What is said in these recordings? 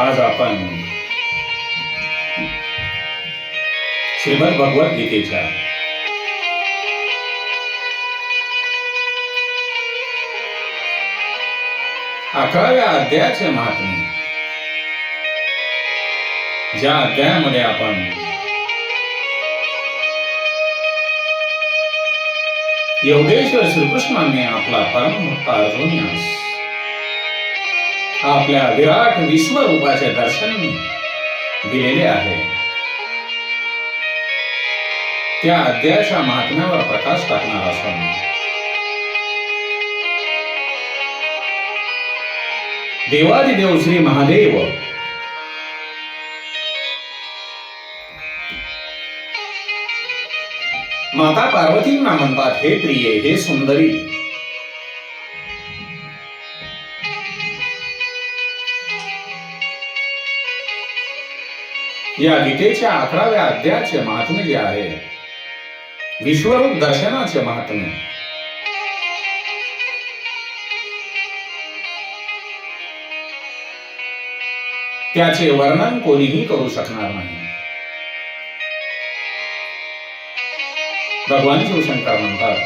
आज आपण श्रीमद भगवद्गीतेच्या 11व्या अध्यायाचे महात्म्य, ज्या अध्यायामध्ये आपण योगेश्वर श्रीकृष्णांनी आपला परमभक्त अर्जुनास आपल्या विराट विश्वरूपाचे दर्शन दिलेले आहे, त्या अध्यायाच्या महात्म्यावर प्रकाश टाकणार असून देवादिदेव श्री महादेव माता पार्वतींना म्हणतात, हे प्रिये, हे सुंदरी, या गीतेच्या 11व्या अध्यायाचे महात्म्य जे आहे, विश्वरूप दर्शनाचे महात्म्य, त्याचे वर्णन कोणीही करू शकणार नाही. भगवान शिवशंकर म्हणतात,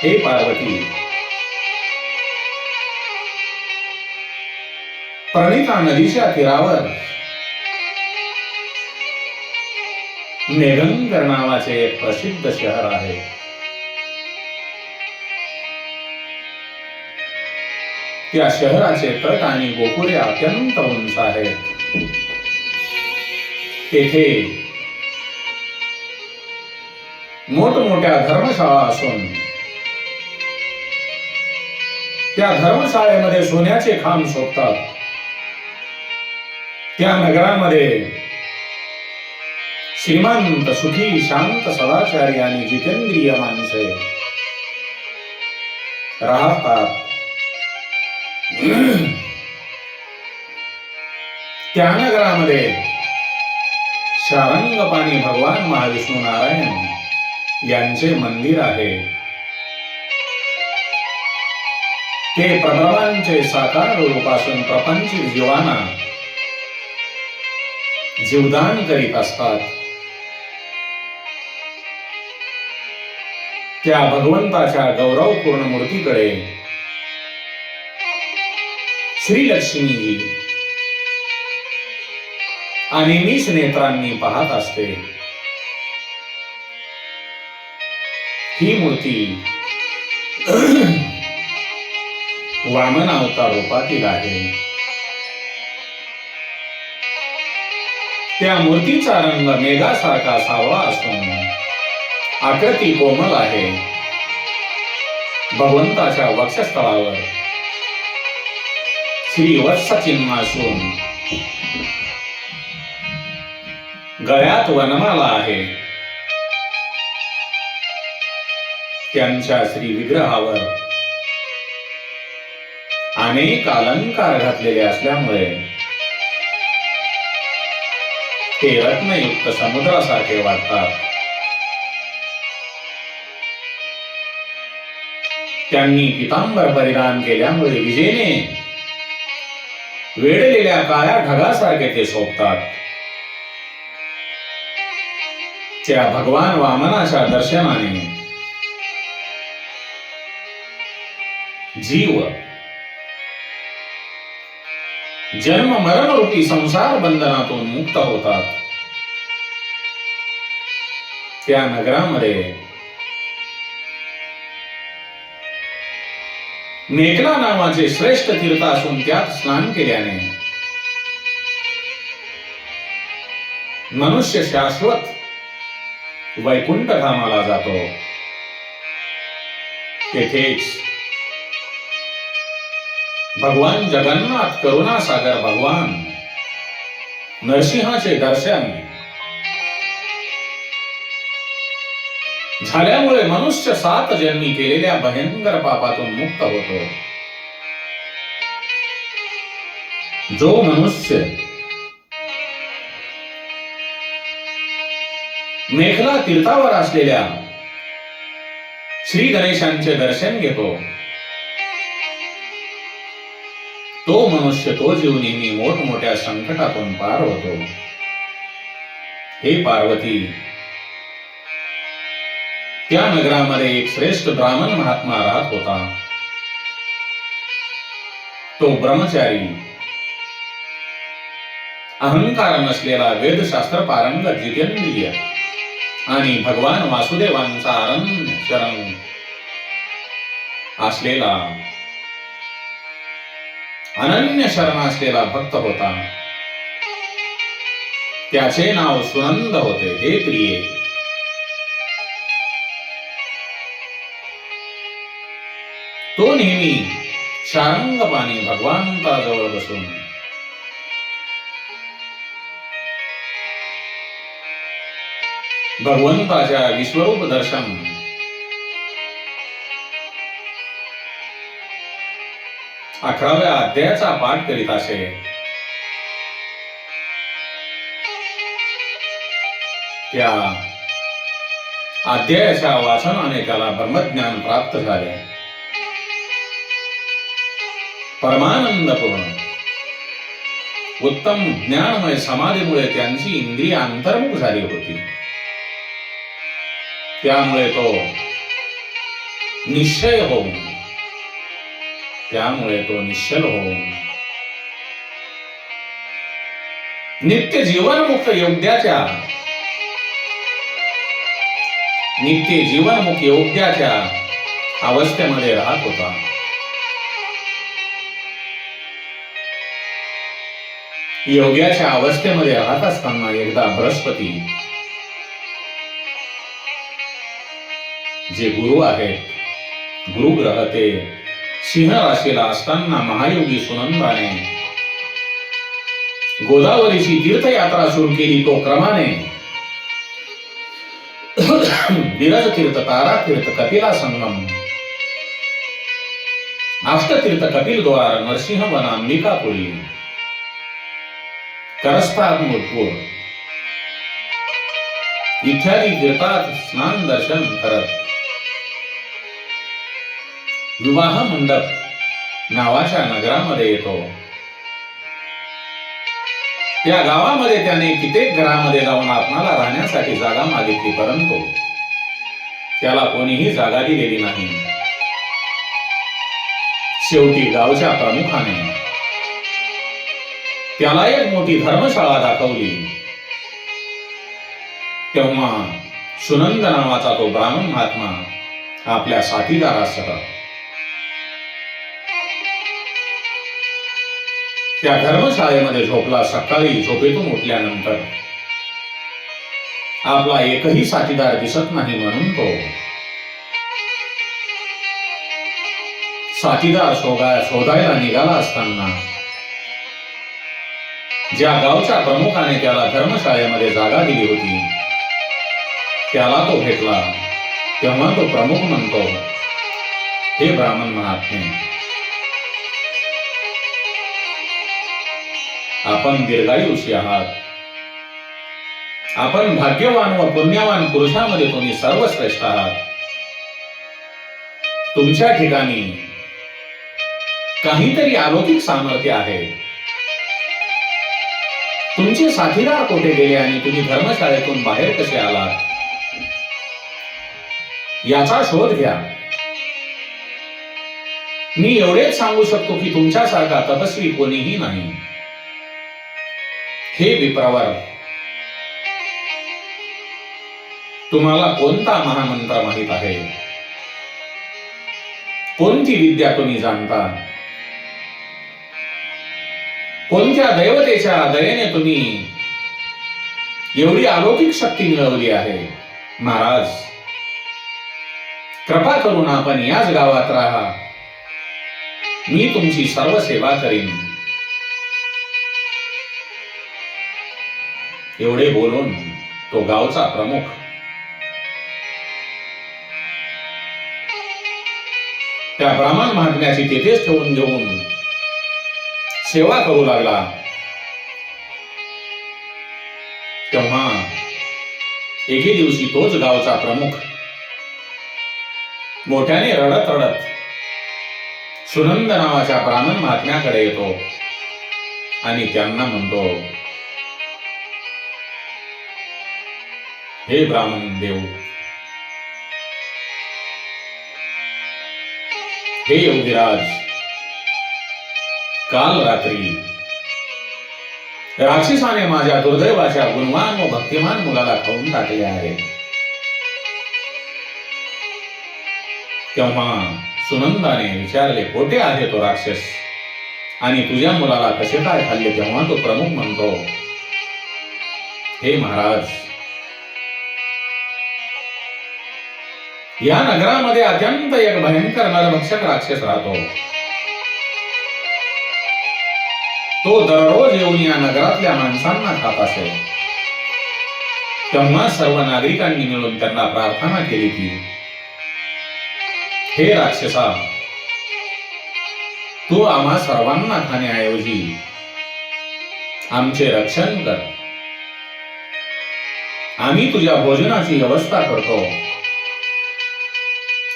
हे पार्वती, प्रणिता नदीच्या तीरावर मेघंगर नावाचे एक प्रसिद्ध शहर आहे. त्या शहराचे तट आणि गोपुरे अत्यंत उंच आहेत. तेथे मोठमोठ्या धर्मशाळा असून त्या धर्मशाळेमध्ये सोन्याचे खांब शोभतात. त्या नगरामध्ये श्रीमंत, सुखी, शांत, सदाचारी आणि जितेंद्रिय माणसे राहतात. त्या नगरामध्ये शारंगपाणी भगवान महाविष्णू नारायण यांचे मंदिर आहे. ते प्रभवांचे साकार रूप असून प्रपंचित जीवांना जीवदान करीत असतात. त्या भगवंताच्या गौरवपूर्ण मूर्तीकडे श्रीलक्ष्मीजी अनिमिष नेत्रांनी पाहत असते. ही मूर्ती वामन अवतार रूपातील आहे. त्या मूर्तीचा रंग मेघासारखा सावळा असून आकृती कोमल आहे. भगवंताच्या वक्षस्थळावर श्रीवत्स चिन्ह असून गळ्यात वनमाला आहे. त्यांच्या श्री विग्रहावर अनेक अलंकार घातलेले असल्यामुळे ते रत्नयुक्त समुद्रासारखे वाटतात. त्यांनी पितांबर परिधान केल्यामुळे विजेने वेढलेल्या काळ्या ढगासारखे ते शोभतात. त्या भगवान वामनाच्या दर्शनाने जीव जन्म मरण रूपी संसार बंधनातून मुक्त होतात. त्या नगरामध्ये मेघना नावाचे श्रेष्ठ तीर्थ असून त्यात स्नान केल्याने मनुष्य शाश्वत वैकुंठ धामाला जातो. तेथेच भगवान जगन्नाथ करुणासागर भगवान नरसिंहाचे दर्शन झाल्यामुळे मनुष्य 7 जन्मी केलेल्या भयंकर पापातून मुक्त होतो. जो मनुष्य मेघला तीर्थावर असलेल्या श्री गणेशांचे दर्शन घेतो तो मनुष्य, तो जीव नेहमी मोठमोठ्या संकटातून पार होतो. हे पार्वती, त्या नगरामध्ये एक श्रेष्ठ ब्राह्मण महात्मा राहत होता. तो ब्रह्मचारी, अहंकार नसलेला, वेदशास्त्र पारंगत, जितेंद्रिय आणि भगवान वासुदेवांचा अरण्य शरण असलेला, अनन्य शरण असलेला भक्त होता. त्याचे नाव सुनंद होते. हे प्रिये, तो नेहमी शारंगपाणी भगवंताजवळ बसून भगवंताच्या विश्वरूप दर्शन, अकराव्या अध्यायाचा पाठ करीत असे. त्या अध्यायाच्या वाचनाने त्याला ब्रह्मज्ञान प्राप्त झाले. परमानंदपूर्ण उत्तम ज्ञानमय समाधीमुळे त्यांची इंद्रिय अंतर्मुख झाली होती. त्यामुळे तो निश्चय होऊन, नित्य जीवनमुक्त योग्याच्या अवस्थेमध्ये राहत होता. योग्याच्या अवस्थेमध्ये राहत असताना एकदा बृहस्पती, जे गुरु आहेत, गुरुग्रह, ते सिंह राशीला असताना महायोगी सुनंदाने गोदावरीची तीर्थयात्रा सुरू केली. तो क्रमाने विरज तीर्थ, तारा तीर्थ, कपिला संगम, अष्टतीर्थ, कपिलद्वार, नरसिंहवन, अंबिकापुरी, करस्तात्मूर्पूर इत्यादी तीर्थात स्नान दर्शन करत विवाह मंडप नावाच्या नगरामध्ये येतो. त्या गावामध्ये त्याने कित्येक घरामध्ये जाऊन आपणाला राहण्यासाठी जागा मागितली, परंतु त्याला कोणीही जागा दिलेली नाही. शेवटी गावच्या प्रमुखाने त्याला एक मोठी धर्मशाळा दाखवली. तेव्हा सुनंद नावाचा तो ब्राह्मण महात्मा आपल्या साथीदारासह त्या धर्मशाळेमध्ये झोपला. सकाळी झोपेतून उठल्यानंतर आपला एकही साथीदार दिसत नाही, म्हणून तो साथीदार शोधायला निघाला असताना ज्या गावच्या प्रमुखाने त्याला धर्मशाळेमध्ये जागा दिली होती त्याला तो भेटला. तेव्हा तो प्रमुख म्हणतो, हे ब्राह्मण महात्मे, आपण दीर्घायुषी आहात. आपण भाग्यवान व पुण्यवान पुरुषामध्ये तुम्ही सर्वश्रेष्ठ आहात. तुमच्या ठिकाणी काहीतरी अलौकिक सामर्थ्य आहे. तुमचे साथीदार कोठे गेले आणि तुम्ही धर्मशाळेतून बाहेर कसे आलात, याचा शोध घ्या. मी एवढेच सांगू शकतो की तुमच्यासारखा तपस्वी कोणीही नाही. हे विप्रवर, तुम्हाला कोणता महामंत्र माहित आहे? कोणती विद्या तुम्ही जाणता? कोणत्या दैवतेच्या दयेने तुम्ही एवढी अलौकिक शक्ती मिळवली आहे? महाराज, कृपा करून आपण याच गावात राहा. मी तुमची सर्व सेवा करीन. एवढे बोलून तो गावचा प्रमुख त्या ब्राह्मण महात्म्याची तेथेच ठेवून घेऊन सेवा करू लागला. तेव्हा एके दिवशी तोच गावचा प्रमुख मोठ्याने रडत रडत सुनंद नावाच्या ब्राह्मण महात्म्याकडे येतो आणि त्यांना म्हणतो, हे ब्राह्मण देव, हे योगीराज, काल रात्री राक्षसाने माझ्या दुर्दैवाच्या गुणवान व भक्तिमान मुलाला खाऊन टाकले आहे. तेव्हा सुनंदाने विचारले, कोठे आहे तो राक्षस आणि तुझ्या मुलाला कसे काय खाल्ले? तेव्हा तो प्रमुख म्हणतो, हे महाराज, या नगरामध्ये अत्यंत एक भयंकर नरभक्षक राक्षस राहतो. तो दररोज येऊन या नगरातल्या माणसांना खात असे. तेव्हा सर्व नागरिकांनी मिळून त्यांना प्रार्थना केली की, हे राक्षसा, तू आम्हा सर्वांना खाण्याऐवजी आमचे रक्षण कर. आम्ही तुझ्या भोजनाची व्यवस्था करतो.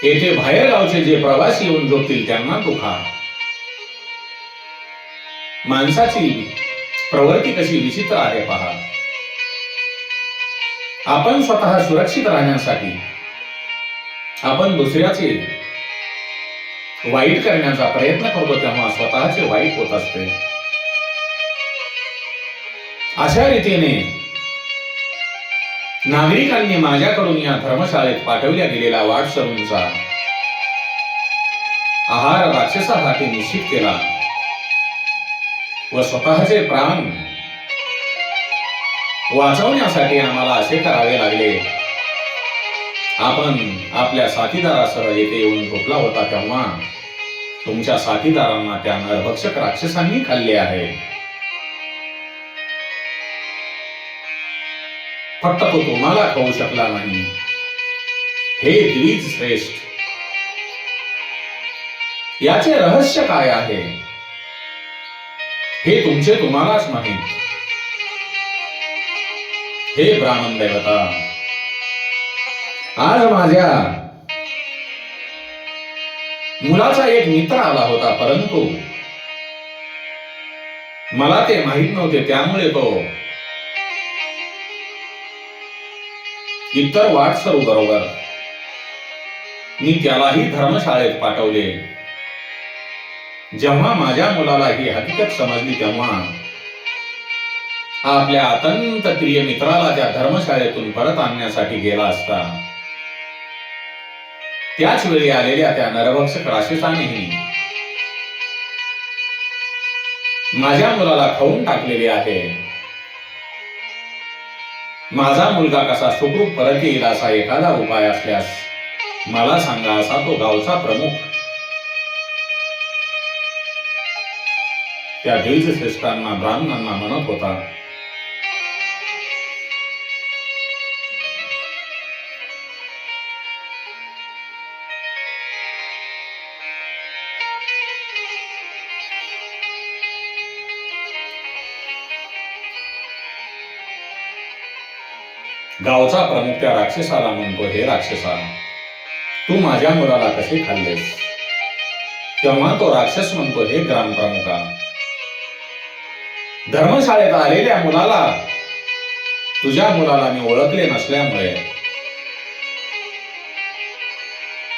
येथे बाहेर गावचे जे प्रवासी येऊन झोपतील त्यांना तू खा. माणसाची प्रवृत्ती कशी विचित्र आहे पहा. आपण स्वतः सुरक्षित राहण्यासाठी आपण दुसऱ्याचे वाईट करण्याचा प्रयत्न करतो, तेव्हा स्वतःचे वाईट होत असते. अशा रीतीने नागरिकांनी माझ्याकडून या धर्मशाळेत पाठवल्या गेलेला वाटसरूंचा आहार राक्षसासाठी निश्चित केला व स्वतःचे प्राण वाचवण्यासाठी आम्हाला असे करावे लागले. आपण आपल्या साथीदारासह येथे येऊन झोपला होता तेव्हा तुमच्या साथीदारांना त्या नरभक्षक राक्षसांनी खाल्ले आहे. फक्त तो तुम्हाला खाऊ शकला नाही. हे द्विज श्रेष्ठ, याचे रहस्य काय आहे हे तुमचे तुम्हालाच माहित. हे ब्राह्मण देवता, आज माझ्या मुलाचा एक मित्र आला होता, परंतु मला ते माहित नव्हते. त्यामुळे तो इतर वाटसरू बरोबर मी त्यालाही धर्मशाळेत पाठवले. जेव्हा माझ्या मुलाला ही हकीकत समजली तेव्हा आपल्या अत्यंत प्रिय मित्राला त्या धर्मशाळेतून परत आणण्यासाठी गेला असता त्याच वेळी आलेल्या त्या नरभक्षक राक्षसानेही माझ्या मुलाला खाऊन टाकलेले आहे. माझा मुलगा कसा सुखरूप परत येईल असा एखादा उपाय असल्यास मला सांगा, असा तो गावचा प्रमुख त्या द्विजश्रेष्ठांना ब्राह्मणांना म्हणत होता. गावचा प्रमुख त्या राक्षसाला म्हणतो, हे राक्षसा, तू माझ्या मुलाला कसे खाल्लेस? तेव्हा तो राक्षस म्हणतो, हे ग्रामप्रमुखा, धर्मशाळेत आलेल्या मुलाला, तुझ्या मुलाला मी ओळखले नसल्यामुळे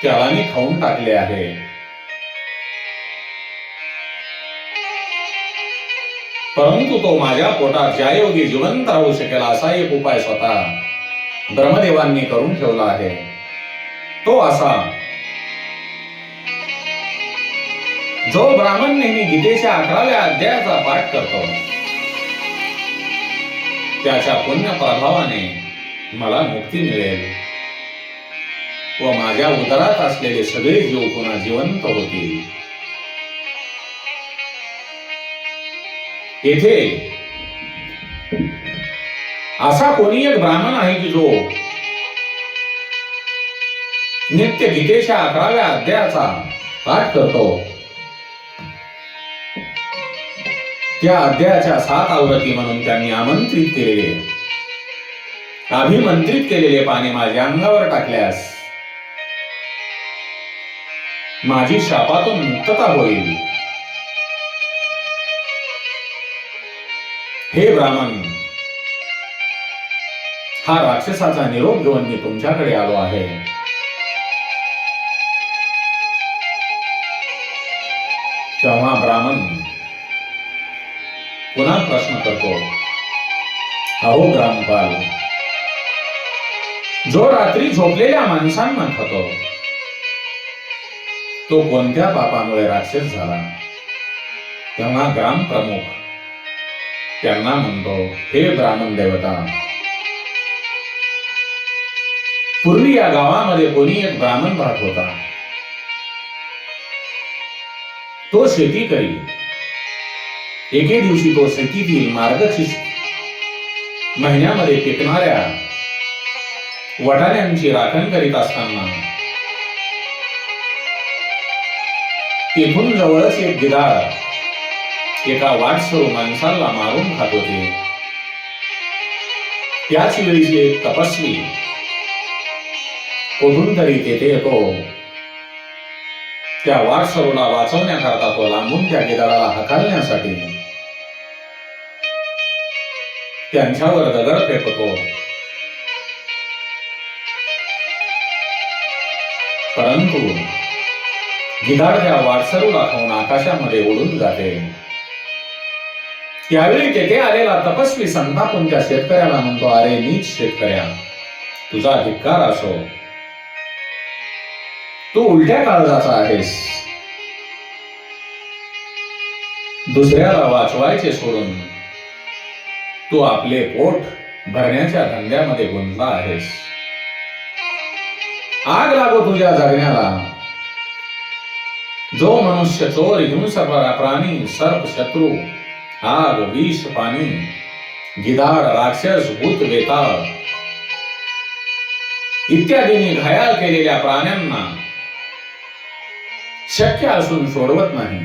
त्याला मी खाऊन टाकले आहे. परंतु तो माझ्या पोटात ज्यायोगी जिवंत राहू शकेल असा एक उपाय स्वतः ब्रह्मदेवांनी करून ठेवला आहे. तो असा, जो ब्राह्मण नेहमी गीतेच्या 11व्या अध्यायाचा पाठ करतो त्याच्या पुण्य प्रभावाने मला मुक्ती मिळेल व माझ्या उदरात असलेले सगळे जीव पुन्हा जिवंत होतील. येथे असा कोणी एक ब्राह्मण आहे की जो नित्य गीतेच्या 11व्या अध्यायाचा पाठ करतो. त्या अध्यायाच्या 7 आवृत्ती म्हणून त्यांनी आमंत्रित केलेले, अभिमंत्रित केलेले पाणी माझ्या अंगावर टाकल्यास माझी शापातून मुक्तता होईल. हे ब्राह्मण, हा राक्षसाचा निरोप घेऊन मी तुमच्याकडे आलो आहे. तेव्हा ब्राह्मण पुन्हा प्रश्न करतो, अहो ग्रामपाल, जो रात्री झोपलेल्या माणसांना खातो तो कोणत्या पापामुळे राक्षस झाला? तेव्हा ग्राम प्रमुख त्यांना म्हणतो, हे ब्राह्मण देवता, पूर्वी या गावामध्ये कोणी एक ब्राह्मण राहत होता. तो शेती करी. एके दिवशी तो शेतीतील मार्गशीर्ष महिन्यामध्ये पिकणाऱ्या वाटाण्यांची राखण करीत असताना तेथून जवळच एक गिधाड एका वाटसरू माणसाला मारून खात होते. त्याच वेळी एक तपस्वी कुठून तरी तेथे येतो. त्या वाटसरूला वाचवण्याकरता तो लांबून त्या गिधाडाला हकलण्यासाठी त्यांच्यावर दगड फेकतो. परंतु गिधाड त्या वाटसरूला खाऊन आकाशामध्ये उडून जाते. त्यावेळी तेथे आलेला तपस्वी संतापून त्या शेतकऱ्याला म्हणतो, अरे नीच शेतकऱ्या, तुझा धिक्कार असो. तू उलट्या काळजाचा आहेस. दुसऱ्याला वाचवायचे सोडून तू आपले पोट भरण्याच्या धंद्यामध्ये गुंतला आहेस. आग लागो तुझ्या जगण्याला. जो मनुष्य, चोर, हिंसक प्राणी, सर्प, शत्रू, आग, विष, पाणी, गिधाड, राक्षस, भूत, वेताळ इत्यादींनी घायाळ केलेल्या प्राण्यांना शक्य असून सोडवत नाही,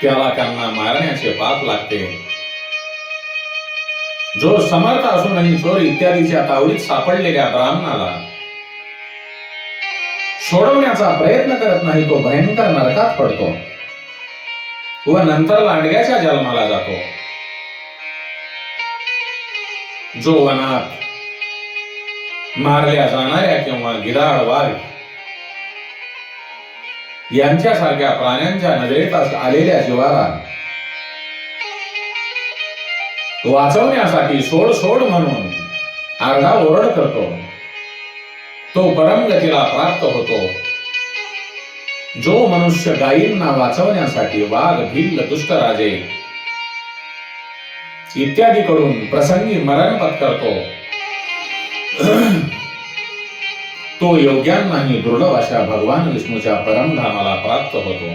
त्याला त्यांना मारण्याचे पाप लागते. जो समर्थ असूनही चोर इत्यादीच्या तावडीत सापडलेल्या ब्राह्मणाला सोडवण्याचा प्रयत्न करत नाही, तो भयंकर नरकात पडतो व नंतर लांडग्याच्या जन्माला जातो. जो वनात मारल्या जाणाऱ्या किंवा गिधाड, वाघ यांच्यासारख्या प्राण्यांच्या नजरेत आलेल्या जीवाला वाचवण्यासाठी सोड सोड म्हणून आरडाओरड करतो, तो परमगतीला प्राप्त होतो. जो मनुष्य गायींना वाचवण्यासाठी वाघ, भिल्ल, दुष्टराजे इत्यादी कडून प्रसंगी मरण पत्करतो, तो योग्यांनाही दुर्लभ अशा भगवान विष्णूच्या परमधामाला प्राप्त होतो.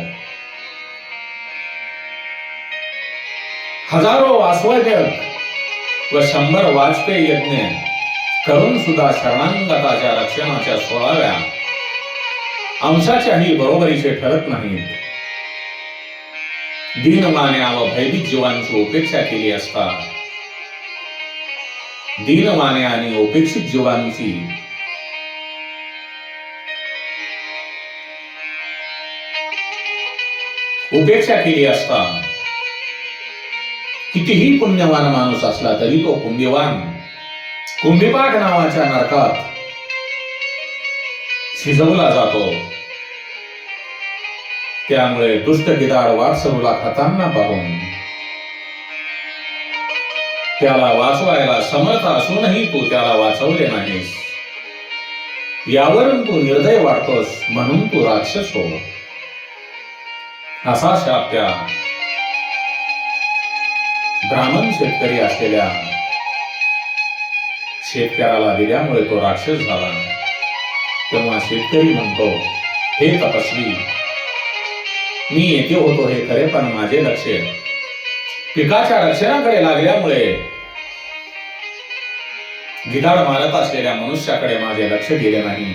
हजारो वासवजक व 100 वाजपेयी यज्ञ करून सुद्धा शरणागताच्या रक्षणाच्या 16व्या अंशाच्याही बरोबरीचे ठरत नाहीत. दीनमान्या व भयभीत जीवांची उपेक्षा केली असता दीनमान्या आणि उपेक्षित जीवांची उपेक्षा केली असता कितीही पुण्यवान माणूस असला तरी तो कुंभीवान कुंभीपाक नावाच्या नरकात शिजवला जातो. त्यामुळे दुष्ट गिधाड वाटसरूला खाताना पाहून त्याला वाचवायला समर्थ असूनही तू त्याला वाचवले नाहीस. यावरून तू निर्दय वाटतोस, म्हणून तू राक्षस हो. असा शाप त्या ब्राह्मण शेतकरी असलेल्या शेतकऱ्याला दिल्यामुळे तो राक्षस झाला. तेव्हा शेतकरी म्हणतो, हे तपस्वी, मी येथे होतो हे खरे, पण माझे लक्ष पिकाच्या रक्षणाकडे लागल्यामुळे गिधाड मारत असलेल्या मनुष्याकडे माझे लक्ष गेले नाही.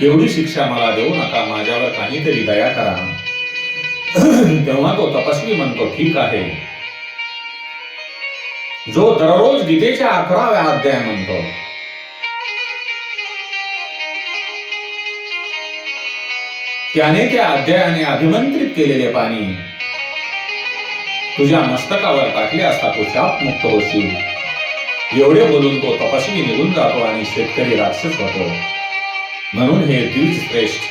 एवढी शिक्षा मला देऊ नका, माझ्यावर काहीतरी दया करा. तेव्हा तो तपस्वी म्हणतो, ठीक आहे. जो दररोज गीतेच्या 11व्या अध्याय म्हणतो, त्याने त्या अध्यायाने अभिमंत्रित केलेले पाणी तुझ्या मस्तकावर टाकले असता तू शापमुक्त होशील. एवढे बोलून तो तपस्वी निघून जातो आणि शेतकरी राक्षस होतो. म्हणून हे द्विज श्रेष्ठ,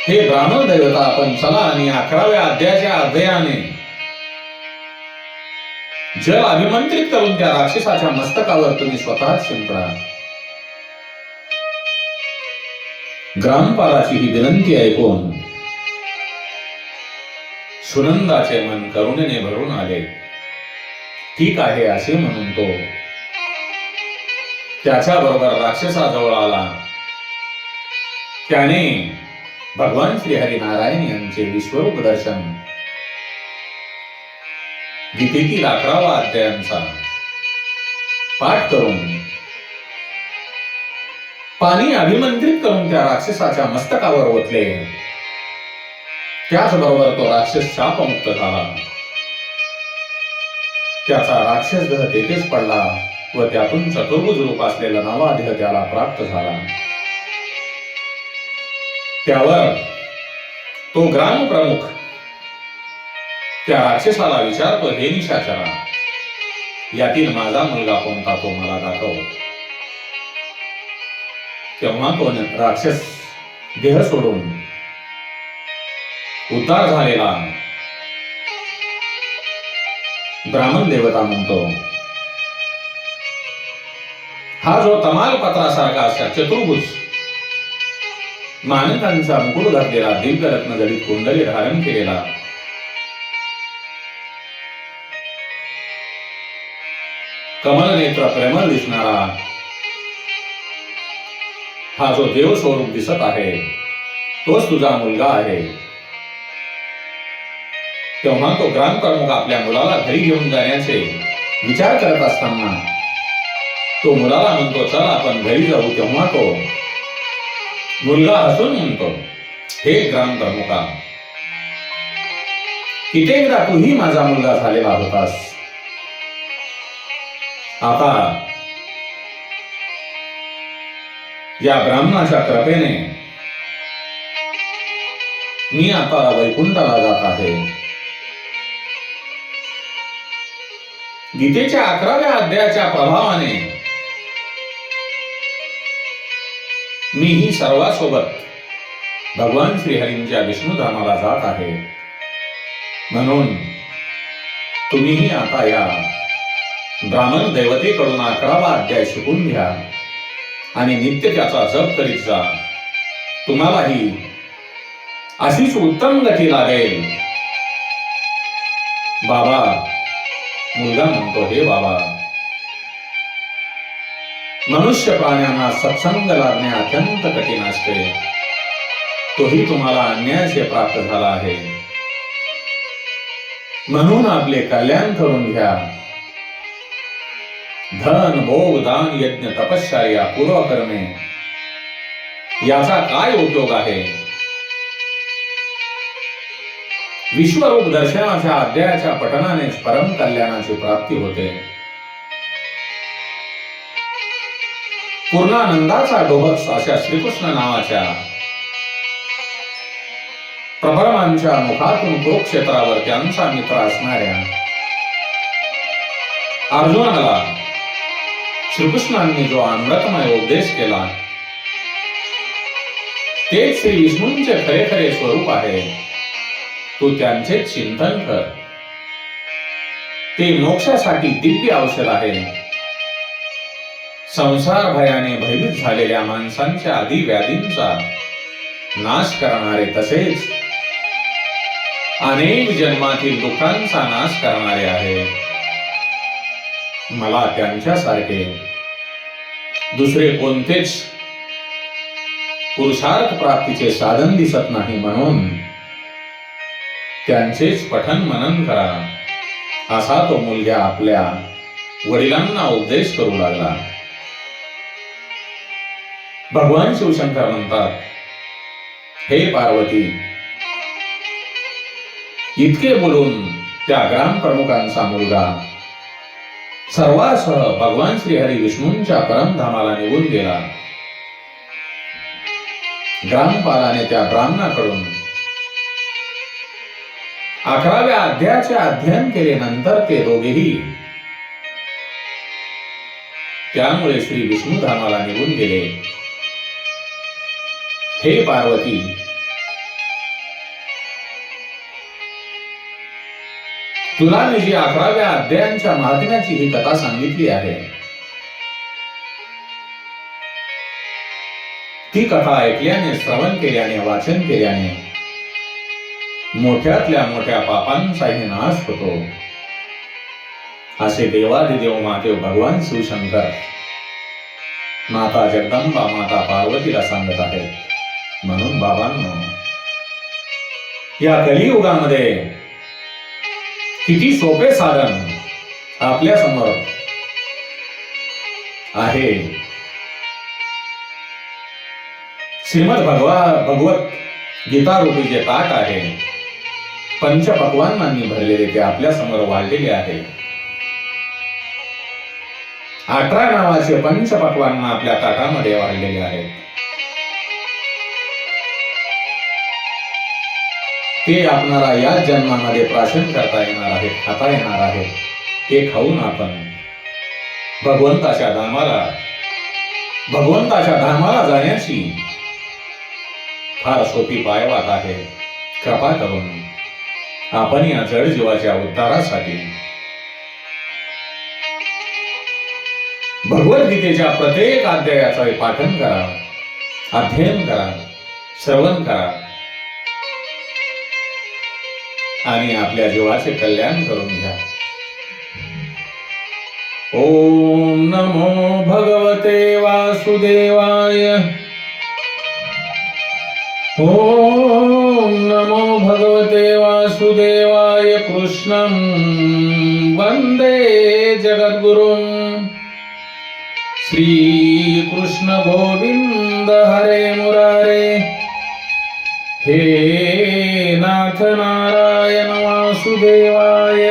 हे ब्राह्मण देवता, आपण चला आणि 11व्या अध्यायाच्या अध्ययाने जल अभिमंत्रित करून त्या राक्षसाच्या मस्तकावर तुम्ही स्वतःच शिंपडा. ग्रामपालाची ही विनंती ऐकून सुनंदाचे मन करुणेने भरून आले. ठीक आहे असे म्हणून तो त्याच्या बरोबर राक्षसाजवळ आला. त्याने भगवान श्री हरिनारायण यांचे विश्वरूप दर्शन गीतेतील 11वा अध्यायांचा पाठ करून पाणी अभिमंत्रित करून त्या राक्षसाच्या मस्तकावर ओतले. त्याचबरोबर तो राक्षस शापमुक्त झाला. त्याचा राक्षस देह तेथेच पडला व त्यातून चतुर्भुज रूप असलेला नवा देह त्याला प्राप्त झाला. त्यावर तो ग्राम प्रमुख त्या राक्षसाला विचारतो, हे निशाचरा, यातील माझा मुलगा कोणता तो मला दाखव. तेव्हा तो राक्षस देह सोडून उद्धार झालेला ब्राह्मण देवता म्हणतो, हा जो तमालपत्रासारखा असा चतुर्भुज मानकांचा मुकुट घातलेला, दिव्य रत्न जडित कुंडली धारण केलेला, कमल नेत्र प्रेमळ दिसणारा हा जो देव स्वरूप दिसत आहे तोच तुझा मुलगा आहे. तेव्हा तो ग्रामप्रमुख आपल्या मुलाला घरी घेऊन जाण्याचे विचार करत असताना तो मुलाला म्हणतो, चल आपण घरी जाऊ. तेव्हा तो मुलगा हसून म्हणतो, हे ग्रामप्रमुखा, कित्येकदा तूही माझा मुलगा झालेला होतास. आता या ब्राह्मणाच्या कृपेने मी आता वैकुंठाला जात आहे. गीतेच्या 11व्या अध्यायाच्या प्रभावाने मीही सर्वांसोबत भगवान श्रीहरींच्या विष्णुधामाला जात आहे. म्हणून तुम्हीही आता या ब्राह्मण देवतेकडून 11वा अध्याय शिकून घ्या आणि नित्य त्याचा जप करीत जा. तुम्हालाही अशीच उत्तम गती लागेल. बाबा, मुलगा म्हणतो, हे बाबा, मनुष्य प्राण्यांना सत्संग लागणे अत्यंत कठीण असते. तोही तुम्हाला अन्यायाचे प्राप्त झाला आहे. म्हणून आपले कल्याण करून घ्या. धन, भोग, दान, यज्ञ, तपश्चर्या, पूर्वकर्मे याचा काय उपयोग आहे? विश्वरूप दर्शनाच्या अध्यायाच्या पठनाने परम कल्याणाची प्राप्ती होते. पूर्णानंदाचा डोहस अशा श्रीकृष्ण नावाच्या प्रबळमांच्या मुखातून कुरुक्षेत्रावर त्यांचा मित्र असणाऱ्या अर्जुनाला श्रीकृष्णांनी जो अमृतमय उपदेश केला तेच श्री विष्णूंचे खरे खरे स्वरूप आहे. तू त्यांचे चिंतन कर. ते मोक्षासाठी दिव्य औषध आहे. संसार भयाने भयभीत झालेल्या माणसांच्या आदी व्याधींचा नाश करणारे, तसेच अनेक जन्मातील दुःखांचा नाश करणारे आहे. मला त्यांच्यासारखे दुसरे कोणतेच पुरुषार्थ प्राप्तीचे साधन दिसत नाही. म्हणून त्यांचेच पठन मनन करा, असा तो मुलगा आपल्या वडिलांना उपदेश करू लागला. भगवान शिवशंकर म्हणतात, हे पार्वती, इतके बोलून त्या ग्राम प्रमुखांचा मुलगा सर्वासह भगवान श्रीहरी विष्णूंच्या परमधामाला निघून गेला. ग्रामपालाने त्या ब्राह्मणाकडून 11व्या अध्यायाचे अध्ययन केल्यानंतर ते दोघेही त्यामुळे श्री विष्णू धामाला निघून गेले. हे पार्वती, तुला मी जी 11व्या अध्यायांच्या महात्म्याची ही कथा सांगितली आहे, ती कथा ऐकल्याने, श्रवण केल्याने, वाचन केल्याने मोठ्यातल्या मोठ्या पापांचाही नाश होतो, असे देवादिदेव महादेव भगवान शिवशंकर माता जगदंबा माता पार्वतीला सांगत आहेत. म्हणून बाबांनो, या कलियुगामध्ये किती सोपे साधन आपल्या समोर आहे. श्रीमद भगवत गीता रूपी जे ताट आहे, पंचपक्वान्नांनी भरलेले, ते आपल्या समोर वाढलेले आहे. 18 नावाचे पंचपक्वान्न आपल्या ताटामध्ये वाढलेले आहेत. ते आपणाला या जन्मामध्ये प्राशन करता येणार आहेत, खाता येणार आहेत. ते खाऊन आपण भगवंताच्या धामाला जाण्याची फार सोपी पायवाट आहे. कृपा करून आपण या जड जीवाच्या उद्धारासाठी भगवद्गीतेच्या प्रत्येक अध्यायाचे पाठन करा, अध्ययन करा, श्रवण करा आणि आपल्या जीवाचे कल्याण करून घ्या. ओम नमो भगवते वासुदेवाय. ओम नमो भगवते वासुदेवाय. कृष्णं वंदे जगद्गुरुं. श्री कृष्ण गोविंद हरे मुरारे. हे नाथ नारायण वासुदेवाय.